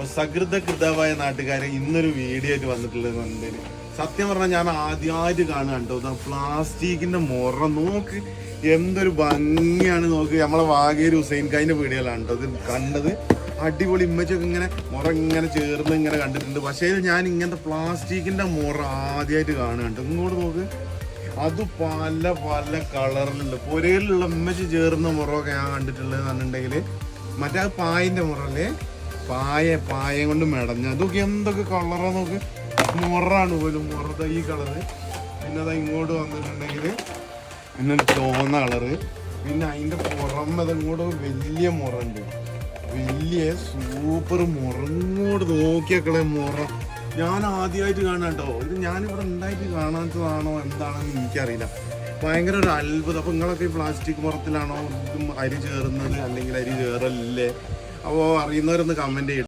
അപ്പൊ സകൃതകൃതമായ നാട്ടുകാരെ ഇന്നൊരു വീഡിയോ ആയിട്ട് വന്നിട്ടുള്ളത് സത്യം പറഞ്ഞാൽ ഞാൻ ആദ്യമായിട്ട് കാണുക കേട്ടോ. പ്ലാസ്റ്റിക്കിന്റെ മുറ നോക്ക്, എന്തൊരു ഭംഗിയാണ് നോക്ക്. നമ്മളെ വാഗേരി ഹുസൈൻ ഖാന്റെ വീഡിയോയിലാണ് കേട്ടോ ഇത് കണ്ടത്. അടിപൊളി ഇമ്മച്ചൊക്കെ ഇങ്ങനെ മുറ ഇങ്ങനെ ചേർന്ന് ഇങ്ങനെ കണ്ടിട്ടുണ്ട്. പക്ഷേ ഞാൻ ഇങ്ങനത്തെ പ്ലാസ്റ്റിക്കിന്റെ മുറ ആദ്യമായിട്ട് കാണുക കേട്ടോ. ഇങ്ങോട്ട് നോക്ക്, അത് പല പല കളറിലുള്ള പുരയിലുള്ള ഇമ്മച്ച് ചേർന്ന മുറമൊക്കെ ഞാൻ കണ്ടിട്ടുള്ളത് എന്നുണ്ടെങ്കിൽ മറ്റേ പായന്റെ മുറല്ലേ, പായം കൊണ്ട് മെടഞ്ഞ അതൊക്കെ എന്തൊക്കെ കളറാ നോക്ക്. മുറാണ് പോലും മുറ ഈ കളറ്. പിന്നെ അത് ഇങ്ങോട്ട് വന്നിട്ടുണ്ടെങ്കിൽ പിന്നെ ഒരു ചുവന്ന കളറ്. പിന്നെ അതിന്റെ പുറമെ ഇങ്ങോട്ട് വലിയ മുറുണ്ട്, വലിയ സൂപ്പർ മുറ. ഇങ്ങോട്ട് നോക്കിയേക്കളെ മുറ. ഞാൻ ആദ്യമായിട്ട് കാണാം കേട്ടോ ഇത്. ഞാനിവിടെ ഉണ്ടായിട്ട് കാണാത്തതാണോ എന്താണെന്ന് എനിക്കറിയില്ല. ഭയങ്കര ഒരു അത്ഭുതം. അപ്പോൾ നിങ്ങളൊക്കെ ഈ പ്ലാസ്റ്റിക് മുറത്തിലാണോ അരി ചേർന്നത് അല്ലെങ്കിൽ അരി ചേറല്ലേ? അപ്പോൾ അറിയുന്നവരൊന്ന് കമൻറ്റ് ചെയ്യും.